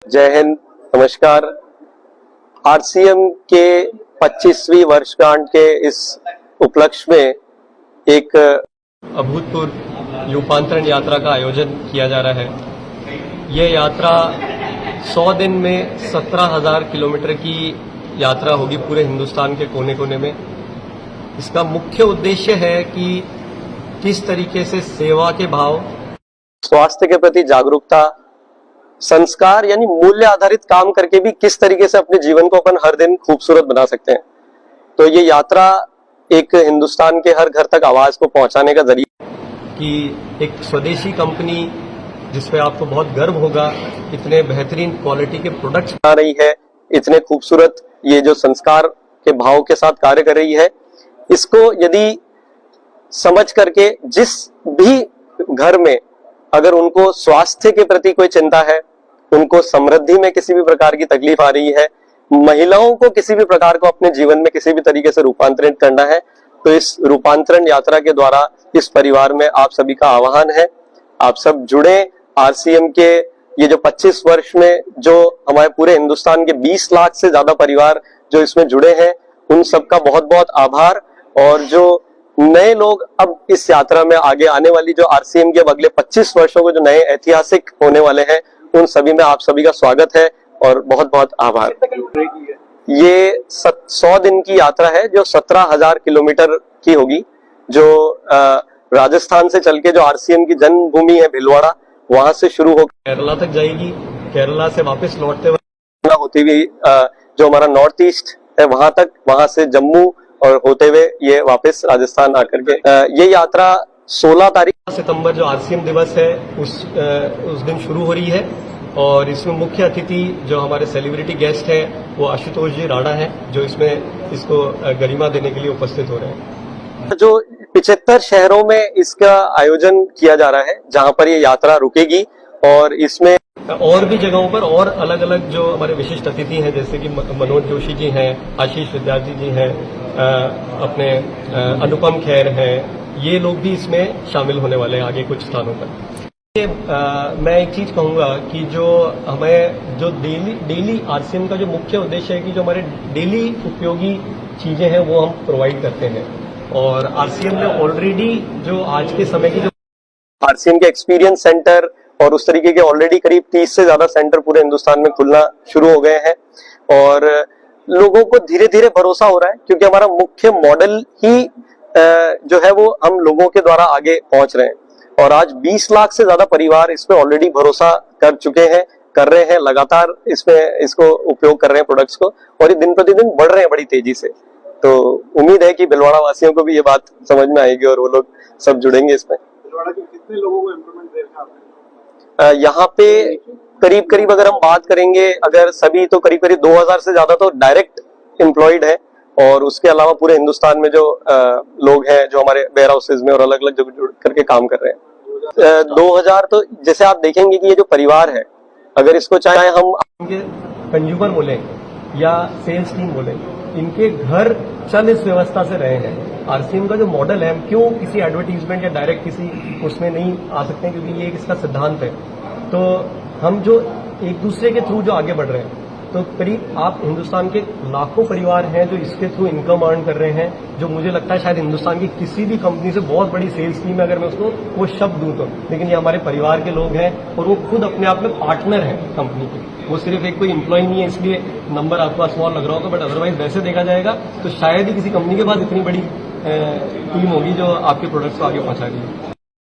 जय हिंद, नमस्कार। आरसीएम के 25वीं वर्षगांठ के इस उपलक्ष्य में एक अभूतपूर्व रूपांतरण यात्रा का आयोजन किया जा रहा है। ये यात्रा 100 दिन में 17,000 किलोमीटर की यात्रा होगी पूरे हिंदुस्तान के कोने कोने में। इसका मुख्य उद्देश्य है कि किस तरीके से सेवा के भाव, स्वास्थ्य के प्रति जागरूकता, संस्कार यानी मूल्य आधारित काम करके भी किस तरीके से अपने जीवन को अपन हर दिन खूबसूरत बना सकते हैं। तो ये यात्रा एक हिंदुस्तान के हर घर तक आवाज को पहुंचाने का जरिया कि एक स्वदेशी कंपनी जिसपे आपको बहुत गर्व होगा, इतने बेहतरीन क्वालिटी के प्रोडक्ट्स बना रही है, इतने खूबसूरत ये जो संस्कार के भाव के साथ कार्य कर रही है, इसको यदि समझ करके जिस भी घर में अगर उनको स्वास्थ्य के प्रति कोई चिंता है, उनको समृद्धि में किसी भी प्रकार की तकलीफ आ रही है, महिलाओं को किसी भी प्रकार को अपने जीवन में किसी भी तरीके से रूपांतरित करना है, तो इस रूपांतरण यात्रा के द्वारा इस परिवार में आप सभी का आह्वान है, आप सब जुड़े। आरसीएम के ये जो 25 वर्ष में जो हमारे पूरे हिंदुस्तान के 20 लाख से ज्यादा परिवार जो इसमें जुड़े हैं, उन सबका बहुत बहुत आभार। और जो नए लोग अब इस यात्रा में आगे आने वाली जो आरसीएम के अगले 25 वर्षों को जो नए ऐतिहासिक होने वाले हैं, उन सभी में आप सभी का स्वागत है और बहुत बहुत आभार। ये 100 दिन की यात्रा है जो 17,000 किलोमीटर की होगी, जो राजस्थान से चल के जो आरसीएम की जन्मभूमि है भिलवाड़ा, वहां से शुरू होकर केरला तक जाएगी। केरला से वापस लौटते होती हुई जो हमारा नॉर्थ ईस्ट है वहां तक, वहां से जम्मू और होते हुए ये वापस राजस्थान आकर के ये यात्रा 16 तारीख सितंबर जो आरसीएम दिवस है उस दिन शुरू हो रही है। और इसमें मुख्य अतिथि जो हमारे सेलिब्रिटी गेस्ट है वो आशुतोष जी राणा है, जो इसमें इसको गरिमा देने के लिए उपस्थित हो रहे हैं। जो 75 शहरों में इसका आयोजन किया जा रहा है, जहां पर ये यात्रा रुकेगी और इसमें और भी जगहों पर और अलग अलग जो हमारे विशिष्ट अतिथि हैं, जैसे कि मनोज जोशी जी हैं, आशीष विद्यार्थी जी हैं, अपने अनुपम खेर हैं, ये लोग भी इसमें शामिल होने वाले हैं आगे कुछ स्थानों पर। मैं एक चीज कहूंगा कि जो हमें जो डेली आरसीएम का जो मुख्य उद्देश्य है कि जो हमारे डेली उपयोगी चीजें हैं वो हम प्रोवाइड करते हैं। और आरसीएम ने ऑलरेडी जो आज के समय की जो आरसीएम के एक्सपीरियंस सेंटर और उस तरीके के ऑलरेडी करीब 30 से ज्यादा सेंटर पूरे हिंदुस्तान में खुलना शुरू हो गए हैं और लोगों को धीरे धीरे भरोसा हो रहा है, क्योंकि हमारा मुख्य मॉडल ही जो है वो हम लोगों के द्वारा आगे पहुंच रहे हैं। और आज 20 लाख से ज्यादा परिवार इसमें ऑलरेडी भरोसा कर चुके हैं, कर रहे हैं, लगातार इसमें इसको उपयोग कर रहे हैं प्रोडक्ट्स को, और ये दिन प्रतिदिन बढ़ रहे हैं बड़ी तेजी से। तो उम्मीद है कि भिलवाड़ा वासियों को भी ये बात समझ में आएगी और वो लोग सब जुड़ेंगे इसमें। भिलवाड़ा के कितने लोगों को इम्प्लीमेंट देखा आपने? यहाँ पे करीब हम बात करेंगे अगर सभी, तो करीब 2000 से ज्यादा तो डायरेक्ट एम्प्लॉयड है, और उसके अलावा पूरे हिंदुस्तान में जो लोग हैं जो हमारे वेयर हाउसेज में और अलग अलग जगह जुड़ करके काम कर रहे हैं। 2000 तो जैसे आप देखेंगे कि ये जो परिवार है, अगर इसको चाहे हम कंज्यूमर बोले या सेल्स टीम बोले, इनके घर चल इस व्यवस्था से रहे हैं। आरसीएम का जो मॉडल है, हम क्यों किसी एडवर्टीजमेंट या डायरेक्ट किसी उसमें नहीं आ सकते हैं, क्योंकि ये इसका सिद्धांत है। तो हम जो एक दूसरे के थ्रू जो आगे बढ़ रहे हैं, तो करीब आप हिंदुस्तान के लाखों परिवार हैं जो इसके थ्रू इनकम अर्न कर रहे हैं, जो मुझे लगता है शायद हिंदुस्तान की किसी भी कंपनी से बहुत बड़ी सेल्स टीम है अगर मैं उसको वो शब्द दूं तो। लेकिन ये हमारे परिवार के लोग हैं और वो खुद अपने आप में पार्टनर हैं कंपनी के, वो सिर्फ एक कोई एम्प्लॉय नहीं है, इसलिए नंबर आपको स्मॉल लग रहा होगा, बट अदरवाइज वैसे देखा जाएगा तो शायद ही किसी कंपनी के पास इतनी बड़ी टीम होगी जो आपके प्रोडक्ट्स को आगे पहुंचा रही है।